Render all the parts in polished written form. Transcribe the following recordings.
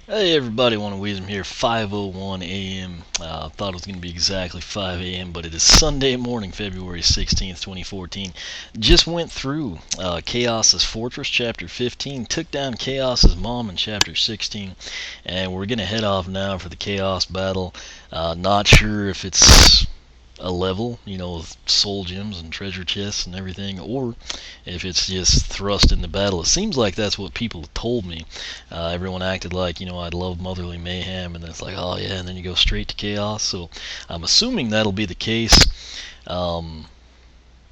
Hey everybody, One of Wisdom here, 5:01 a.m. Thought it was going to be exactly 5 a.m., but it is Sunday morning, February 16th, 2014. Just went through Kaos's Fortress, Chapter 15, took down Kaos's mom in Chapter 16, and we're going to head off now for the Kaos battle. Not sure if it's a level, with soul gems and treasure chests and everything, or if it's just thrust into battle. It seems like that's what people told me. Everyone acted like, I'd love Motherly Mayhem, and then it's like, oh yeah, and then you go straight to Chaos. So I'm assuming that'll be the case.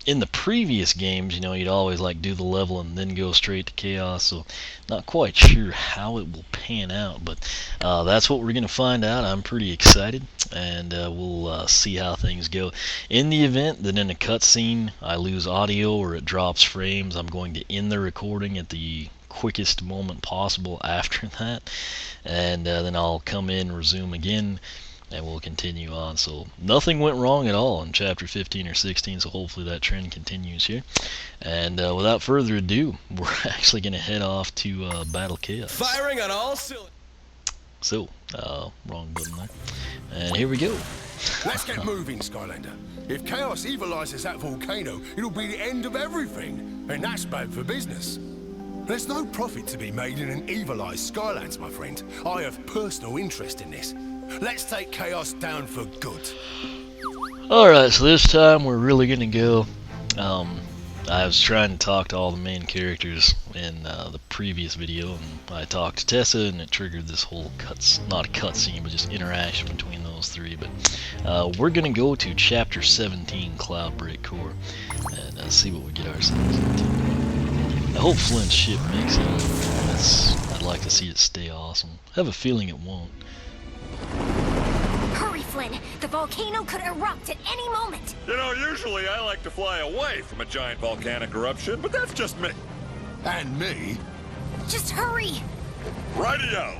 In the previous games, you'd always do the level and then go straight to Chaos, so not quite sure how it will pan out, but that's what we're going to find out. I'm pretty excited, and we'll see how things go. In the event that in a cutscene I lose audio or it drops frames, I'm going to end the recording at the quickest moment possible after that, and then I'll come in, resume again, and we'll continue on. So nothing went wrong at all in Chapter 15 or 16, so hopefully that trend continues here. And without further ado, we're actually going to head off to Battle Chaos. Firing on all cylinders. So, wrong button there. And here we go. Let's get moving, Skylander. If Chaos evilizes that volcano, it'll be the end of everything, and that's bad for business. There's no profit to be made in an evilized Skylands, my friend. I have personal interest in this. Let's take Chaos down for good. Alright, so this time we're really going to go. I was trying to talk to all the main characters in the previous video, and I talked to Tessa, and it triggered this whole not a cutscene, but just interaction between those three. But we're going to go to Chapter 17, Cloudbreak Core, and see what we get ourselves into. I hope Flynn's ship makes it. I'd like to see it stay awesome. I have a feeling it won't. Hurry, Flynn! The volcano could erupt at any moment! Usually I like to fly away from a giant volcanic eruption, but that's just me. And me. Just hurry! Radio!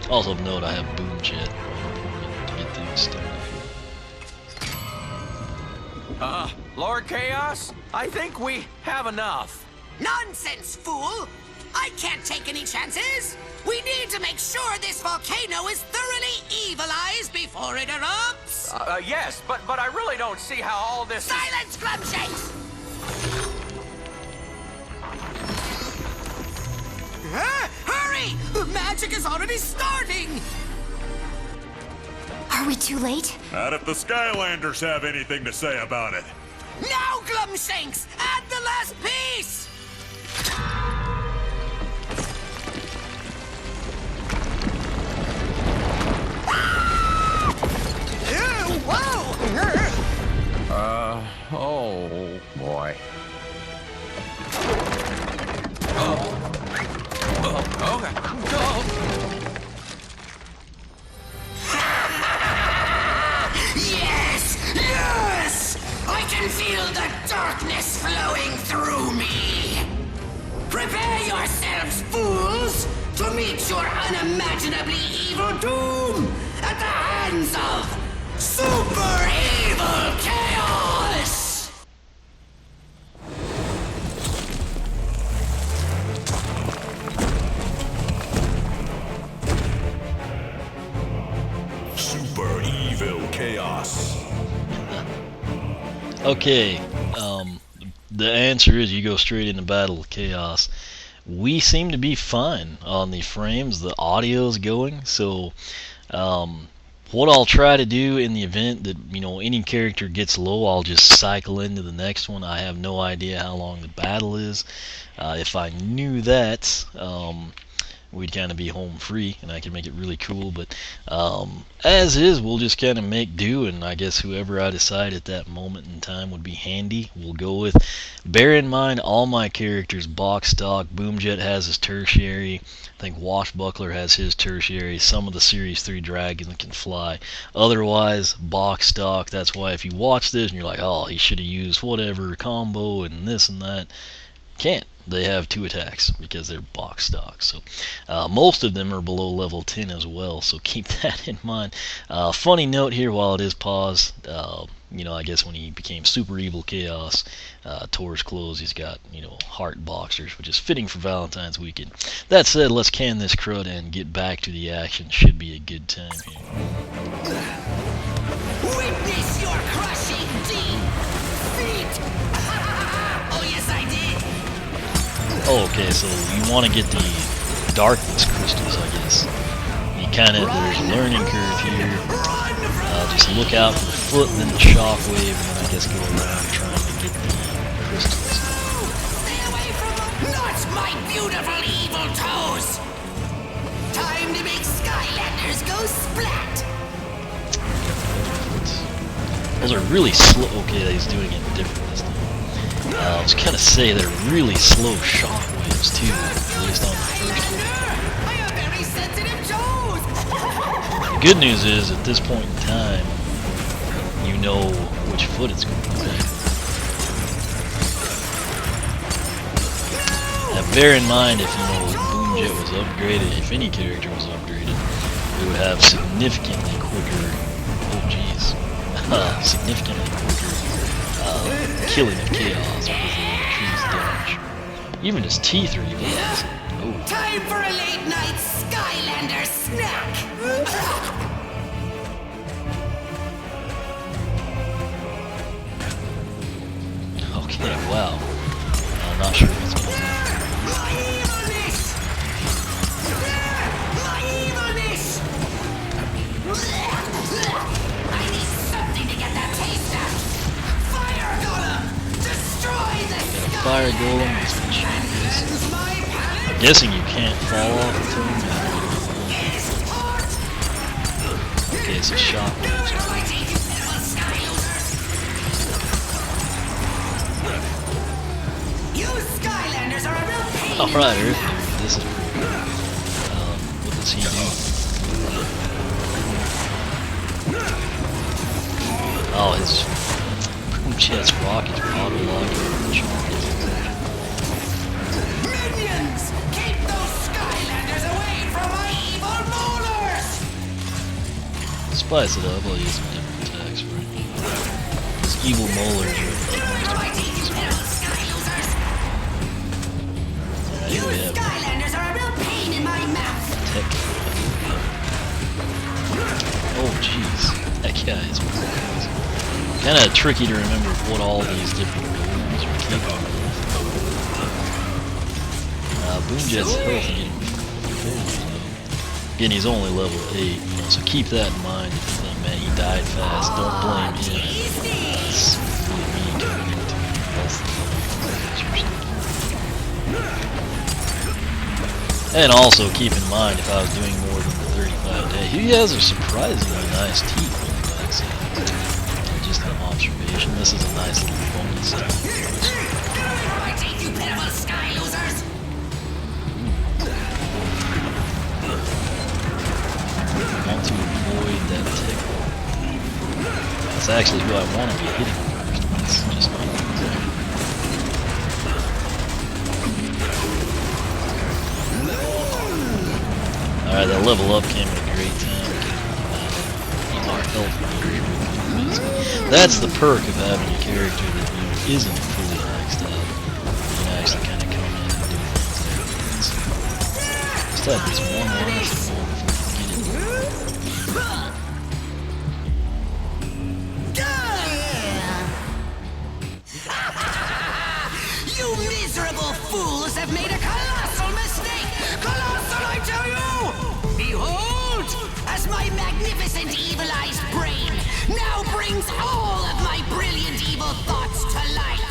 Also note I have boom jet to get things started. Lord Chaos, I think we have enough. Nonsense, fool! I can't take any chances! We need to make sure this volcano is thoroughly evilized before it erupts! Yes, but I really don't see how all this... Silence, Glumshanks! Hurry! The magic is already starting! Are we too late? Not if the Skylanders have anything to say about it. Now, Glumshanks! Add the last piece! Oh, boy. Okay. Yes! Yes! I can feel the darkness flowing through me! Prepare yourselves, fools, to meet your unimaginably evil doom at the hands of Super Evil Kaos! Super Evil Chaos. Okay, the answer is you go straight into Battle with Chaos. We seem to be fine on the frames, the audio's going, so what I'll try to do in the event that any character gets low, I'll just cycle into the next one. I have no idea how long the battle is. If I knew that, we'd kind of be home free, and I could make it really cool, but as is, we'll just kind of make do, and I guess whoever I decide at that moment in time would be handy, we'll go with. Bear in mind, all my characters box stock. Boomjet has his tertiary. I think Washbuckler has his tertiary. Some of the Series 3 dragons can fly. Otherwise, box stock. That's why if you watch this and you're like, oh, he should have used whatever combo and this and that, can't. They have 2 attacks because they're box stock. So most of them are below level 10 as well, so keep that in mind. Funny note here while it is paused, you know, I guess when he became Super Evil Kaos, tore his clothes, he's got, you know, heart boxers, which is fitting for Valentine's weekend. That said, let's can this crud and get back to the action. Should be a good time here. Witness your crushing defeat! Oh, yes, I did! Oh, okay, so you want to get the darkness crystals, I guess. You kind of, there's a learning curve here. Just look out for the foot, and then the shockwave, and then I guess go around trying to get the crystals. Stay away from them! Not my beautiful evil toes! Time to make Skylanders go splat! Those are really slow. Okay, he's doing it different this time. I was gonna say they're really slow shockwaves too, at least on the first one. I have very sensitive toes! The good news is, at this point in time, you know which foot it's going to be. Now bear in mind, if you know Boomjet was upgraded, if any character was upgraded, we would have significantly quicker, oh jeez, significantly quicker killing of Chaos because of the increased damage. Even his teeth are even less. Oh. Time for a late night Skylander snack! Okay, wow. I'm not sure what's going on. My evilness! My evilness! I need something to get that taste out! Fire Golem! Destroy the sky! Fire Golem has been shot. I'm guessing you can't fall off the tomb. Okay, so shockwaves. You Skylanders are a real pain. Alright, Earth Dude, this is pretty cool. What does he do? Oh, his Boomjet's rockets are auto-locking. Minions! Keep those Skylanders away from my evil molars! Spice it up, I'll use some different attacks for it. His evil molars are You Skylanders are a real pain in my mouth! Oh jeez, that guy is kind of tricky to remember what all these different golems are capable of. Boomjet's health is getting fairly low. Again, he's only level 8, you know, so keep that in mind if you think, man, he died fast. Don't blame him. It's really me turning into less than level 4. And also keep in mind, if I was doing more than the 35 day, he has a surprisingly nice teeth on the backside. Just an observation. This is a nice little bonus. I take you pitiful sky losers! Want to avoid that tickle. That's actually who I want to be hitting first. It's just not. Alright, that level up came at a great time. Our health very quickly. That's the perk of having a character that, you know, isn't fully maxed out. You can actually kind of come in and do things there. Just have this one last one before we get it. You miserable fools have made a colossal mistake! Colossal, I tell you! Behold! As my magnificent evil-eyed brain now brings all of my brilliant evil thoughts to life!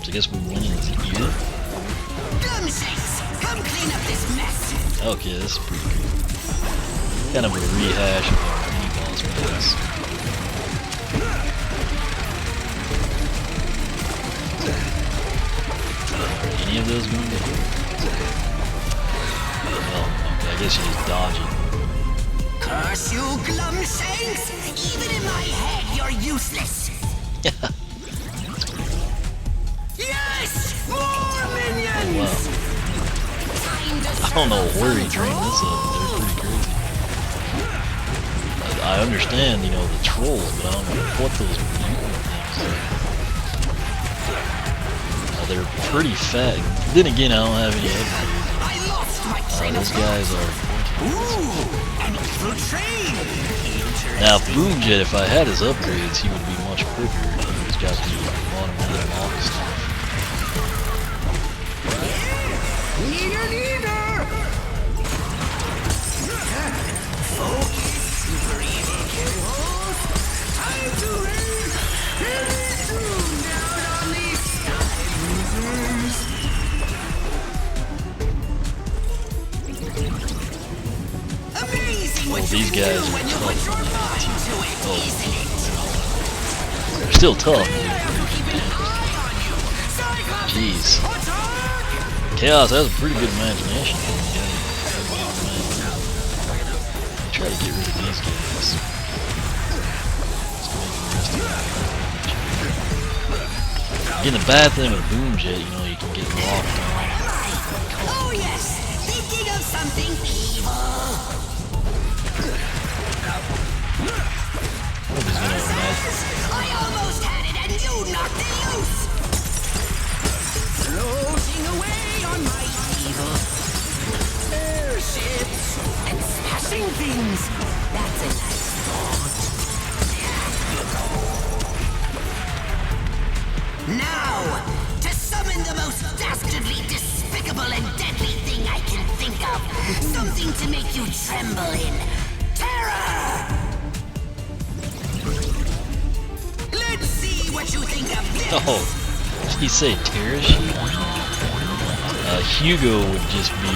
So I guess we're winning this here. Glumshanks, come clean up this mess! Okay, this is pretty cool. Kind of a rehash of our mini-boss battles. Any of those going to hit? Well, okay, I guess you just dodge it. Curse you, Glumshanks! Even in my head, you're useless! Yes! More minions! Wow. I don't know where he trained this up, but they're pretty crazy. I understand, you know, the trolls, but I don't know what those mutant things are. They're pretty fat. Then again, I don't have any upgrades. Those guys are. Now, Boomjet, if I had his upgrades, he would be much quicker. He's got the automatic lock stuff. Super Evil Kaos. Time to raise any doom down on these Skylanders. Amazing what these you guys do are when you tough. put your mind to it, isn't it? They're still tough. Keep an eye on you. Cyclops, Jeez. attack! Chaos has a pretty good imagination. Try to get rid of these guys. Again, the bad thing with Boomjet, you know, you can get locked on. Oh yes, thinking of something evil. Nobody's gonna imagine. I almost had it and you knocked it loose. Floating away on my evil. Airships and smashing things. That's a nice thought. Now, to summon the most dastardly, despicable, and deadly thing I can think of. Something to make you tremble in terror! Let's see what you think of this! Oh, did he say terror sheet? Hugo would just be...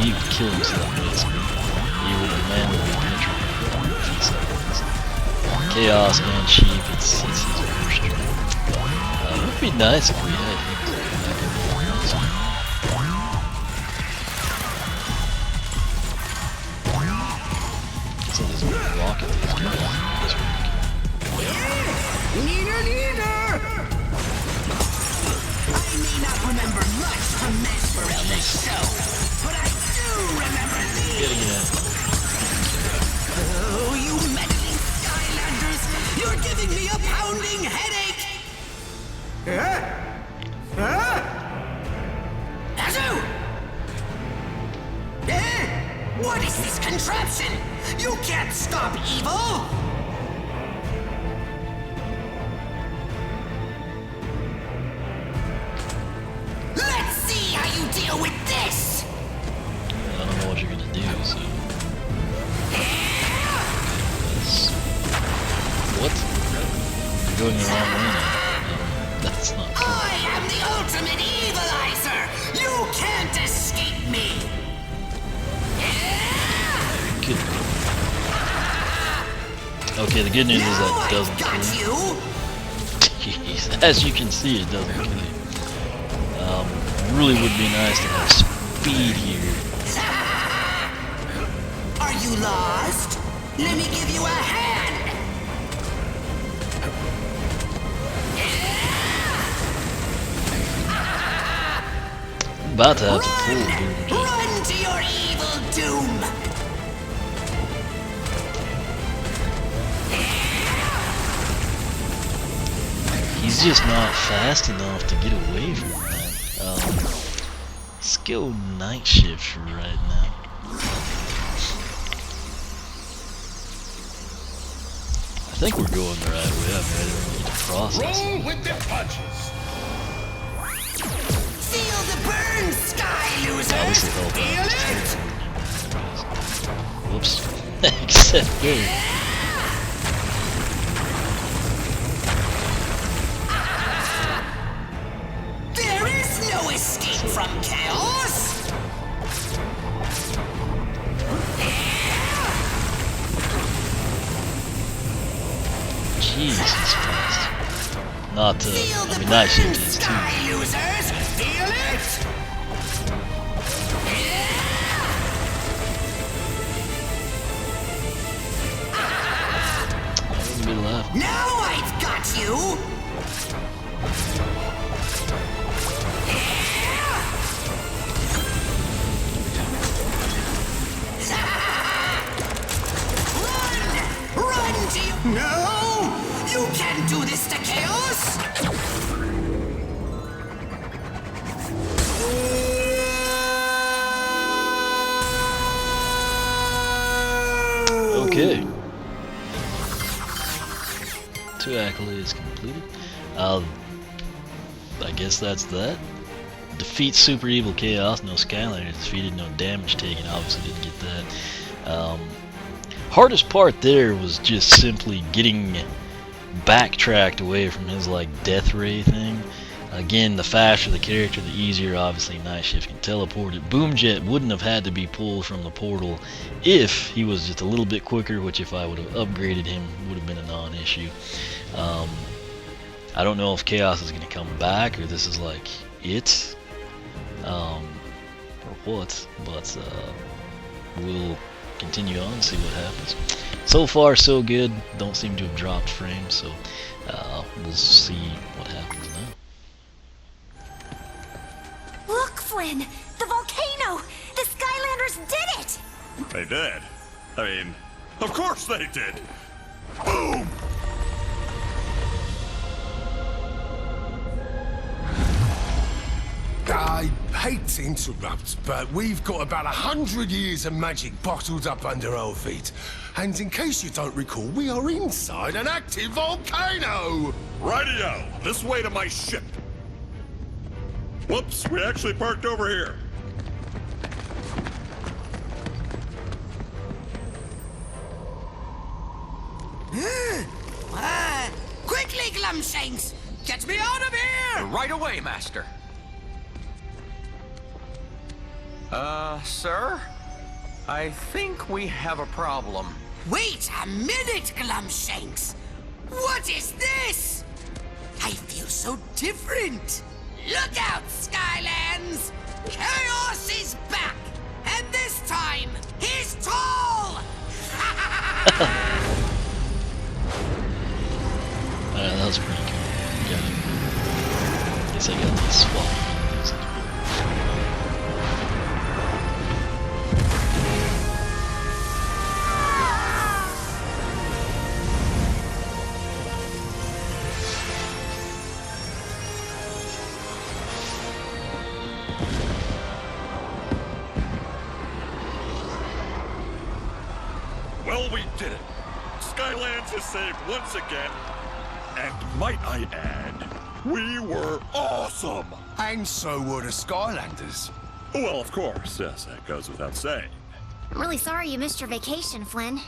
he would kill himself, basically. He would demand to be penetrated if he said this. Chaos and Sheep, it's his worst. It would be nice if we had him. So there's a rocket these guys. Neither! I may not remember much from Mesmerelda's show, but I do remember these! Oh, you meddling Skylanders! You're giving me a pounding headache! Azu! What is this contraption? You can't stop evil! Let's see how you deal with this! I don't know what you're gonna do, so... What? You're going the wrong way now. That's not cool. I am the ultimate evilizer! You can't escape me! Good. Okay, the good news is that it doesn't got kill you! Jeez, as you can see, it doesn't kill you. Really would be nice to have speed here. Are you lost? Let me give you a hand! I'm about to have to pull Boomjet. Run to your evil doom! He's just not fast enough to get away from that. Let's go night shift for right now. I think we're going the right way. I'm ready to process. Roll with the punches. Feel the burn, sky losers! Oh, this will help Feel it? out. Whoops. Except there. There is no escape from chaos! Jeez, he's fast. Not Feel I the mean, night burn, shift is too. sky losers! Feel it? Wouldn't be left. Now I've got you! Run No! You can't do this to Chaos! Okay. 2 accolades completed. I guess that's that. Defeat Super Evil Kaos. No Skylanders defeated. No damage taken. Obviously didn't get that. Hardest part there was just simply getting backtracked away from his like death ray thing. Again, the faster the character, the easier. Obviously, Night Shift can teleport it. Boomjet wouldn't have had to be pulled from the portal if he was just a little bit quicker, which if I would have upgraded him would have been a non-issue. I don't know if Chaos is going to come back or this is like it, or what, but we'll continue on and see what happens. So far, so good. Don't seem to have dropped frames, so we'll see what happens now. Look, Flynn! The volcano! The Skylanders did it! They did. I mean, of course they did. Boom! I hate to interrupt, but we've got about 100 years of magic bottled up under our feet. And in case you don't recall, we are inside an active volcano! Radio, this way to my ship. Whoops, we actually parked over here. Quickly, Glumshanks! Get me out of here! Right away, Master. Sir? I think we have a problem. Wait a minute, Glumshanks! What is this? I feel so different! Look out, Skylands! Chaos is back! And this time, he's tall! That was pretty cool. Yeah. Guess I got the swap. Well, we did it. Skylands is saved once again. And might I add, we were awesome. And so were the Skylanders. Well, of course, yes, that goes without saying. I'm really sorry you missed your vacation, Flynn.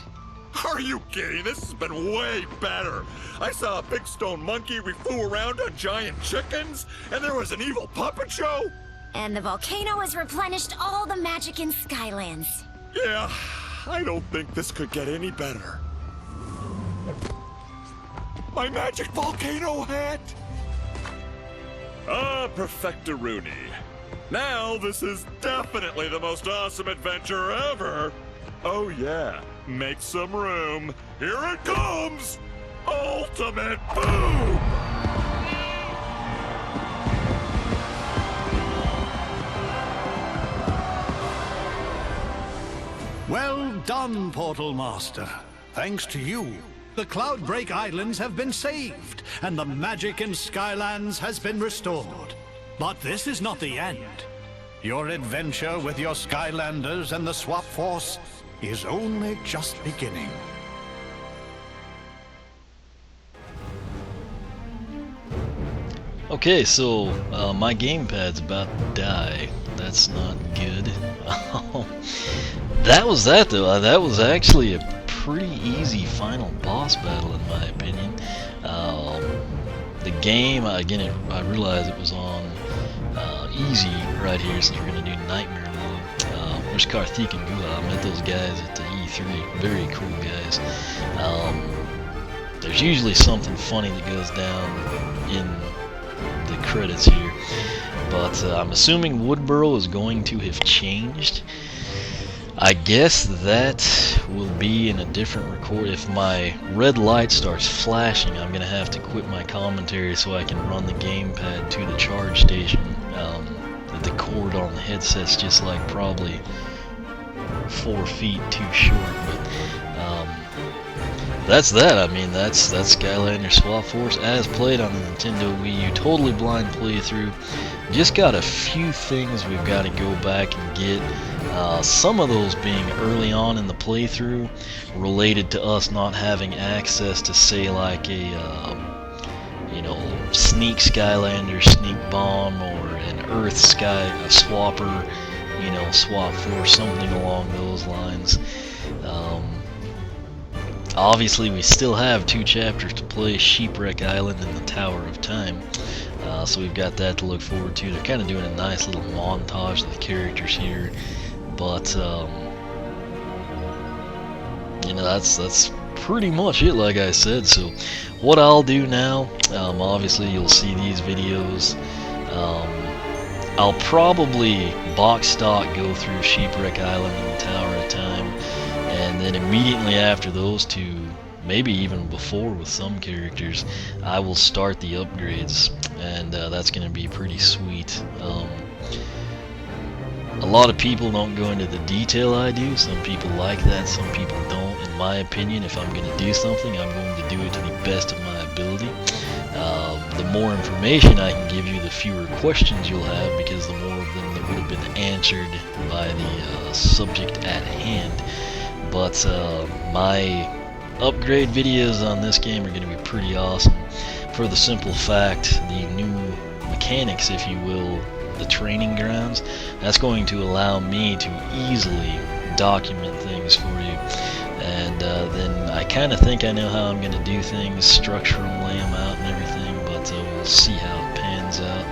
Are you kidding? This has been way better. I saw a big stone monkey, we flew around on giant chickens, and there was an evil puppet show. And the volcano has replenished all the magic in Skylands. Yeah, I don't think this could get any better. My magic volcano hat! Ah, Perfectoroonie. Now this is definitely the most awesome adventure ever! Oh yeah, make some room. Here it comes! Ultimate Boom! Well done, Portal Master. Thanks to you, the Cloudbreak Islands have been saved, and the magic in Skylands has been restored. But this is not the end. Your adventure with your Skylanders and the SWAP Force is only just beginning. Okay, so my gamepad's about to die. That's not good. That was that though. That was actually a pretty easy final boss battle in my opinion. The game, again, I realized it was on easy right here since we're going to do Nightmare mode. Where's Karthik and Guha? I met those guys at the E3. Very cool guys. There's usually something funny that goes down in the credits here. But I'm assuming Woodboro is going to have changed. I guess that will be in a different record. If my red light starts flashing, I'm going to have to quit my commentary so I can run the gamepad to the charge station. The cord on the headset's just like probably 4 feet too short, but that's that. I mean, that's Skylander SWAP Force as played on the Nintendo Wii U. Totally blind playthrough. Just got a few things we've got to go back and get. Some of those being early on in the playthrough, related to us not having access to, say, like a sneak Skylander, sneak bomb, or an Earth Sky swapper, SWAP Force, something along those lines. Obviously, we still have 2 chapters to play, Shipwreck Island and the Tower of Time. So we've got that to look forward to. They're kind of doing a nice little montage of the characters here, but that's pretty much it, like I said. So what I'll do now, obviously you'll see these videos. I'll probably box stock go through Shipwreck Island and the Tower of Time, and then immediately after those 2, maybe even before with some characters, I will start the upgrades, and that's going to be pretty sweet. A lot of people don't go into the detail I do. Some people like that, some people don't. In my opinion, if I'm going to do something, I'm going to do it to the best of my ability. The more information I can give you, the fewer questions you'll have, because the more of them that would have been answered by the subject at hand. But my upgrade videos on this game are going to be pretty awesome, for the simple fact the new mechanics, if you will, the training grounds, that's going to allow me to easily document things for you. And then I kind of think I know how I'm going to do things, structure them, lay them out and everything, but we'll see how it pans out.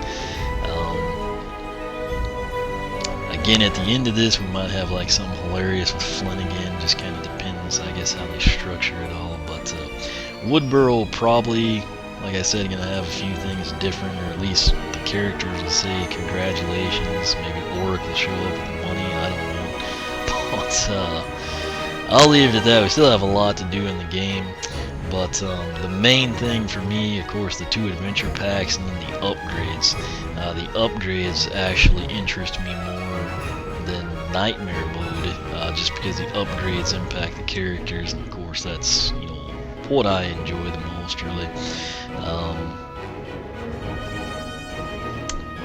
Again, at the end of this, we might have like something hilarious with Flynn again. Just kind of depends, I guess, how they structure it all. But Woodboro probably, like I said, going to have a few things different, or at least the characters will say congratulations. Maybe Oric will show up with the money, I don't know. But I'll leave it at that. We still have a lot to do in the game. But the main thing for me, of course, the 2 adventure packs and then the upgrades. The upgrades actually interest me more than Nightmare Mode, just because the upgrades impact the characters, and of course that's what I enjoy the most, really.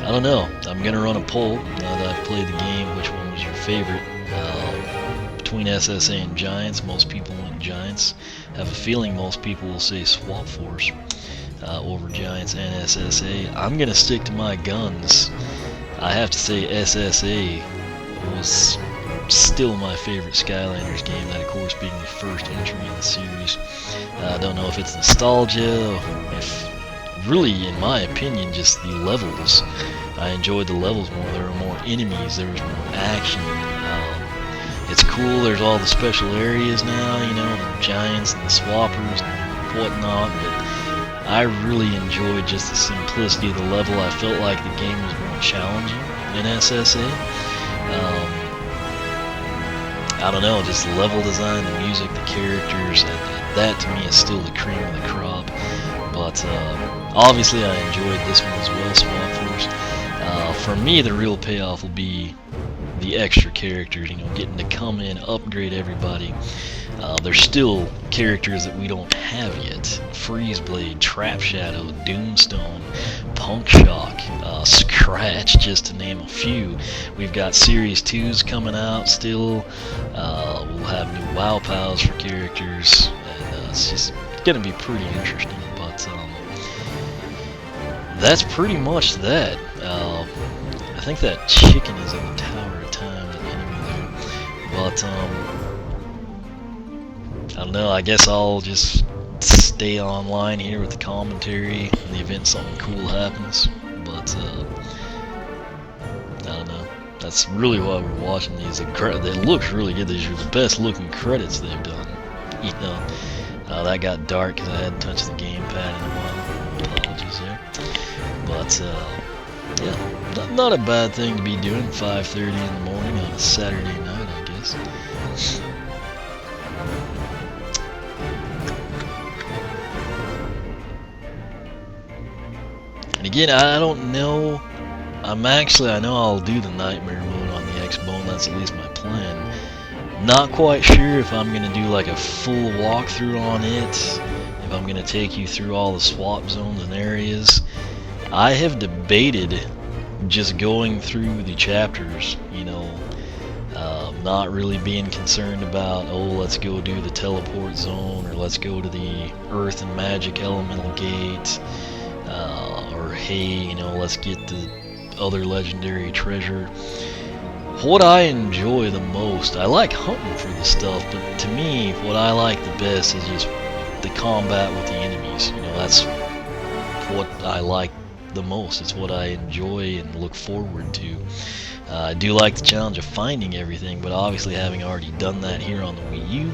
I don't know. I'm gonna run a poll now that I've played the game. Which one was your favorite? Between SSA and Giants, most people went Giants. I have a feeling most people will say SWAP Force over Giants and SSA. I'm gonna stick to my guns. I have to say SSA was still my favorite Skylanders game, that of course being the first entry in the series. I don't know if it's nostalgia, if really, in my opinion, just the levels. I enjoyed the levels more. There were more enemies, there was more action. It's cool, there's all the special areas now, the Giants and the Swappers and whatnot, but I really enjoyed just the simplicity of the level. I felt like the game was more challenging in SSA. I don't know, just the level design, the music, the characters, that to me is still the cream of the crop. But obviously I enjoyed this one as well, SWAP Force. For me, the real payoff will be the extra characters, getting to come in, upgrade everybody. There's still characters that we don't have yet. Freeze Blade, Trap Shadow, Doomstone, Punk Shock, Scratch, just to name a few. We've got Series 2s coming out still. We'll have new WoW Pals for characters, and it's just going to be pretty interesting. But that's pretty much that. I think that chicken is in the Tower of Time, that enemy there. But I don't know, I guess I'll just stay online here with the commentary in the event something cool happens. But I don't know, that's really why we're watching these. They look really good. These are the best looking credits they've done. That got dark because I hadn't touched the gamepad in a while. Apologies there. But yeah, not a bad thing to be doing 5:30 in the morning on a Saturday night, I guess. And again, I don't know. I know I'll do the Nightmare mode on the X-Bone. That's at least my plan. Not quite sure if I'm going to do like a full walkthrough on it, if I'm going to take you through all the swap zones and areas. I have debated just going through the chapters, you know, not really being concerned about, oh, let's go do the teleport zone, or let's go to the earth and magic elemental gate, or hey, you know, let's get the other legendary treasure. What I enjoy the most, I like hunting for the stuff, but to me, what I like the best is just the combat with the enemies. You know, that's what I like the most. It's what I enjoy and look forward to. I do like the challenge of finding everything, but obviously having already done that here on the Wii U,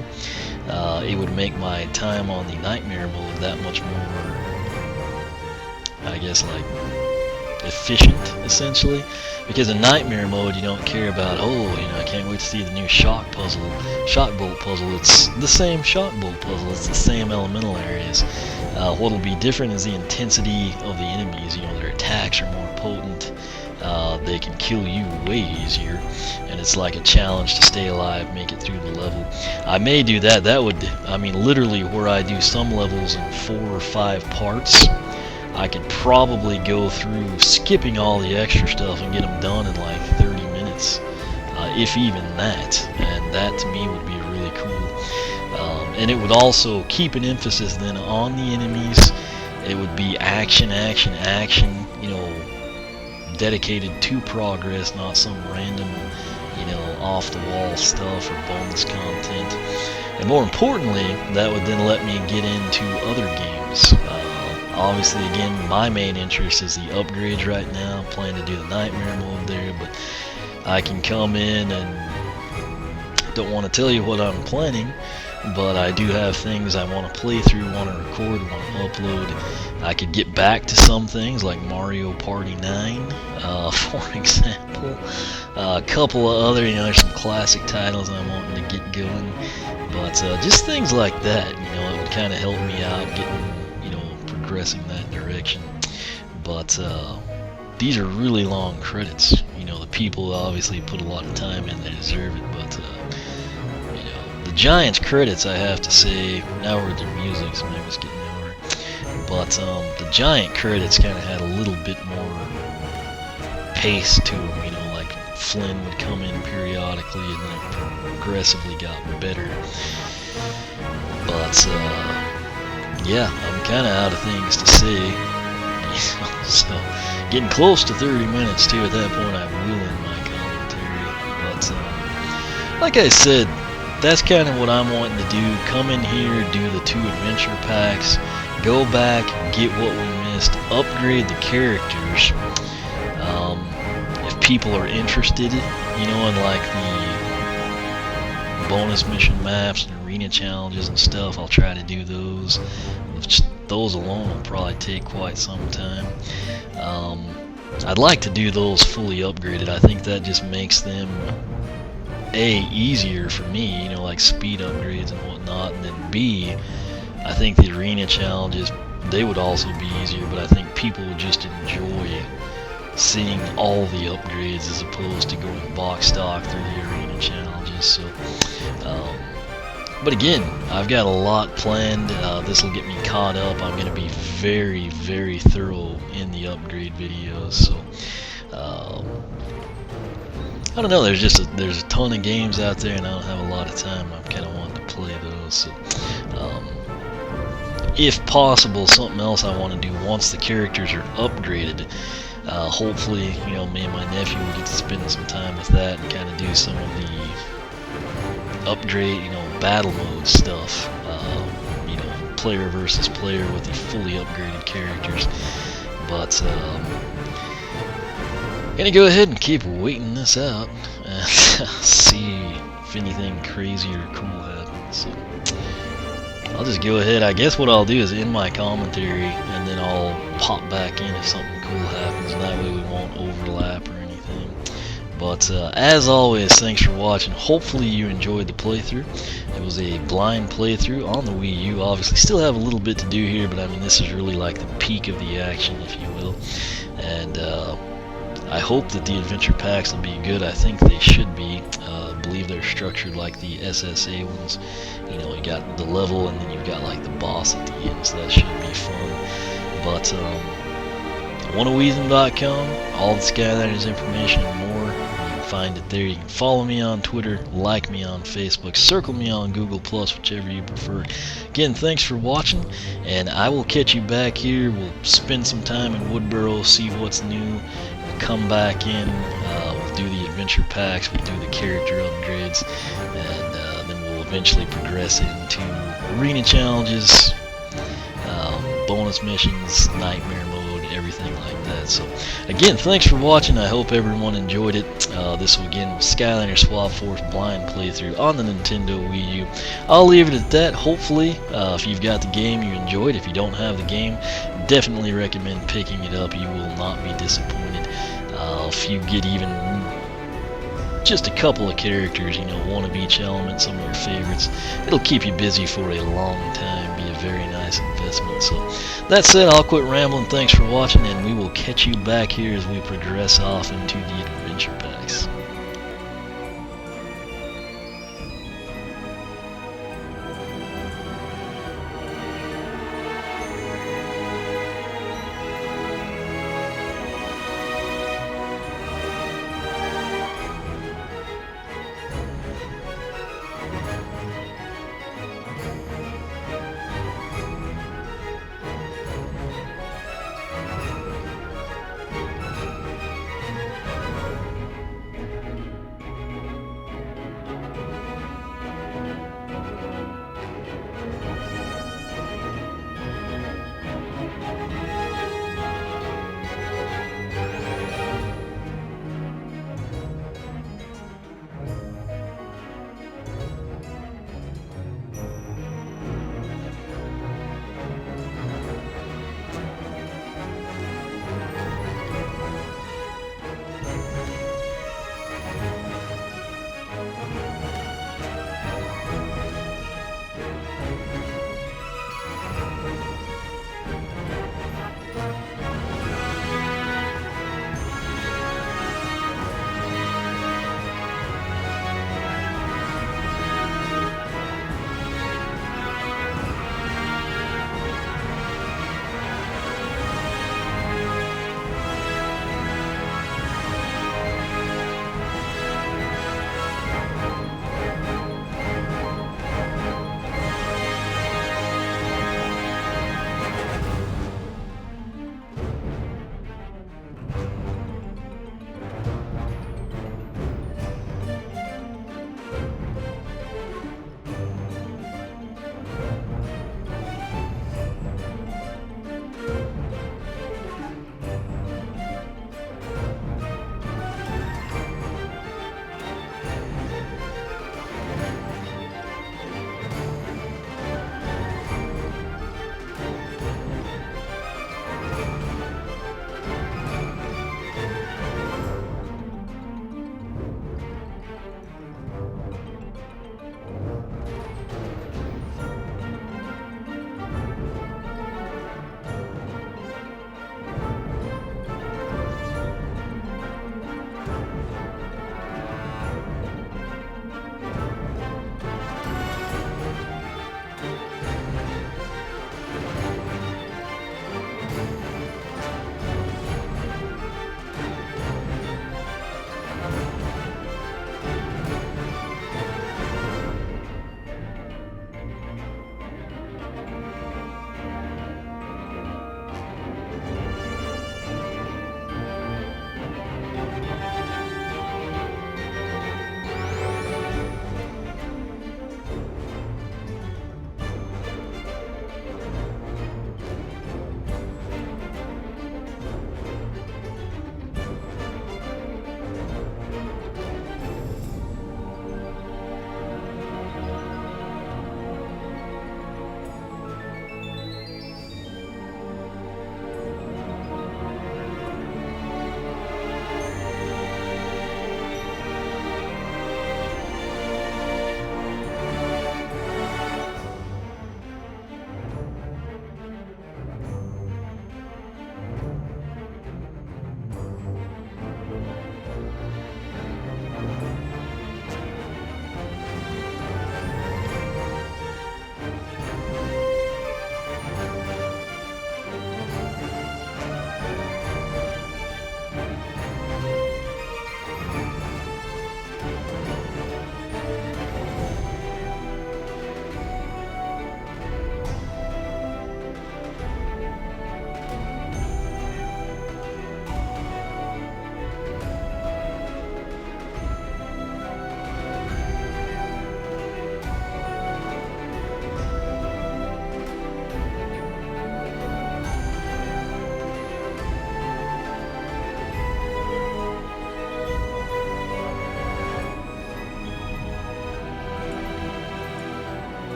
it would make my time on the Nightmare mode that much more, I guess, like, efficient, essentially. Because in Nightmare mode, you don't care about, oh, you know, I can't wait to see the new shock bolt puzzle. It's the same shock bolt puzzle. It's the same elemental areas. What'll be different is the intensity of the enemies. You know, their attacks are more potent. They can kill you way easier, and it's like a challenge to stay alive, make it through the level. I may do that. That would, I mean, literally where I do some levels in 4 or 5 parts, I could probably go through skipping all the extra stuff and get them done in like 30 minutes, if even that. And that to me would be really cool. And it would also keep an emphasis then on the enemies. It would be action, action, action, you know, dedicated to progress, not some random, you know, off-the-wall stuff or bonus content. And more importantly, that would then let me get into other games. Obviously, again, my main interest is the upgrades right now. I'm planning to do the Nightmare mode there, but I can come in and don't want to tell you what I'm planning, but I do have things I want to play through, want to record, want to upload. I could get back to some things like Mario Party 9, for example. A couple of other, you know, there's some classic titles I'm wanting to get going, but just things like that, you know, it would kind of help me out getting, you know, progressing that direction. But these are really long credits. You know, the people obviously put a lot of time in, they deserve it, but you know, the Giants credits, I have to say, now we're at their music, so maybe it's getting over. But the Giant credits kind of had a little bit more pace to them, you know, like Flynn would come in periodically and then it progressively got better. But yeah, I'm kind of out of things to say, you know, so getting close to 30 minutes too. At that point I will end my commentary, but like I said, that's kind of what I'm wanting to do. Come in here, do the 2 adventure packs, go back, get what we missed, upgrade the characters. If people are interested, you know, in like the bonus mission maps and arena challenges and stuff, I'll try to do those. Those alone will probably take quite some time. I'd like to do those fully upgraded. I think that just makes them A, easier for me, you know, like speed upgrades and whatnot, and then B, I think the arena challenges, they would also be easier, but I think people would just enjoy seeing all the upgrades as opposed to going box stock through the arena challenges. So but again, I've got a lot planned. This will get me caught up. I'm going to be very, very thorough in the upgrade videos. So I don't know. There's a ton of games out there, and I don't have a lot of time. I'm kind of wanting to play those. So if possible, something else I want to do once the characters are upgraded. Hopefully, you know, me and my nephew will get to spend some time with that and kind of do some of the upgrade, you know, battle mode stuff, you know, player versus player with the fully upgraded characters. But gonna go ahead and keep waiting this out and see if anything crazy or cool happens. So I'll just go ahead. I guess what I'll do is end my commentary and then I'll pop back in if something cool happens, and that way we won't overlap or anything. But as always, thanks for watching. Hopefully you enjoyed the playthrough. It was a blind playthrough on the Wii U. Obviously still have a little bit to do here, but I mean, this is really like the peak of the action, if you will. And I hope that the adventure packs will be good. I think they should be. believe they're structured like the SSA ones. You know, you got the level and then you've got like the boss at the end, so that should be fun. But wannnaweasem.com, all the Skylanders information and more. You can find it there. You can follow me on Twitter, like me on Facebook, circle me on Google+, whichever you prefer. Again, thanks for watching, and I will catch you back here. We'll spend some time in Woodboro, see what's new. We'll come back in, we'll do the adventure packs, we'll do the character upgrades, and then we'll eventually progress into arena challenges, bonus missions, nightmare mode, everything like that. So again, thanks for watching. I hope everyone enjoyed it. This again was Skylander SWAP Force blind playthrough on the Nintendo Wii U. I'll leave it at that. Hopefully, if you've got the game, you enjoyed. If you don't have the game, definitely recommend picking it up. You will not be disappointed. If you get even just a couple of characters, you know, one of each element, some of your favorites, it'll keep you busy for a long time, be a very nice investment. So that said, I'll quit rambling. Thanks for watching, and we will catch you back here as we progress off into the adventure packs.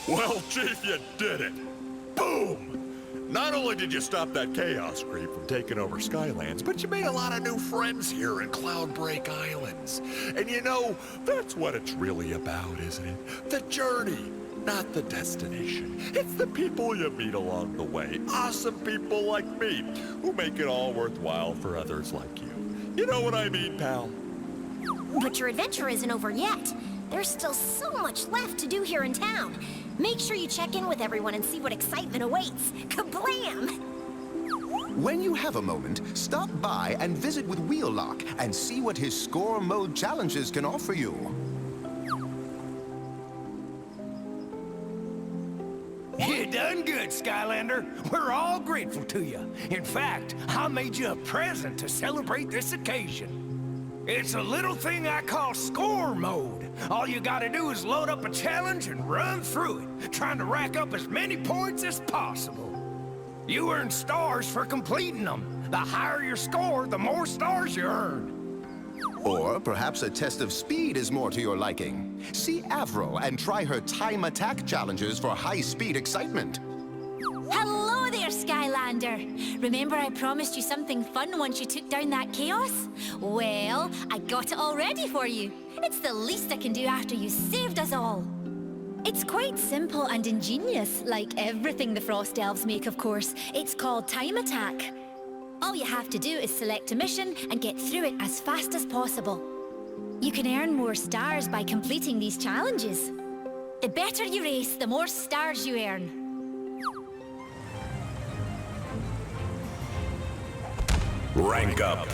Well, Chief, you did it! Boom! Not only did you stop that Chaos creep from taking over Skylands, but you made a lot of new friends here in Cloudbreak Islands. And you know, that's what it's really about, isn't it? The journey, not the destination. It's the people you meet along the way. Awesome people like me, who make it all worthwhile for others like you. You know what I mean, pal? But your adventure isn't over yet. There's still so much left to do here in town. Make sure you check in with everyone and see what excitement awaits. Kablam! When you have a moment, stop by and visit with Wheellock and see what his score mode challenges can offer you. You done good, Skylander. We're all grateful to you. In fact, I made you a present to celebrate this occasion. It's a little thing I call score mode. All you gotta do is load up a challenge and run through it, trying to rack up as many points as possible. You earn stars for completing them. The higher your score, the more stars you earn. Or perhaps a test of speed is more to your liking. See Avril and try her time attack challenges for high-speed excitement. Hello there, Skylander! Remember I promised you something fun once you took down that chaos? Well, I got it all ready for you. It's the least I can do after you saved us all. It's quite simple and ingenious, like everything the Frost Elves make, of course. It's called Time Attack. All you have to do is select a mission and get through it as fast as possible. You can earn more stars by completing these challenges. The better you race, the more stars you earn. Rank up.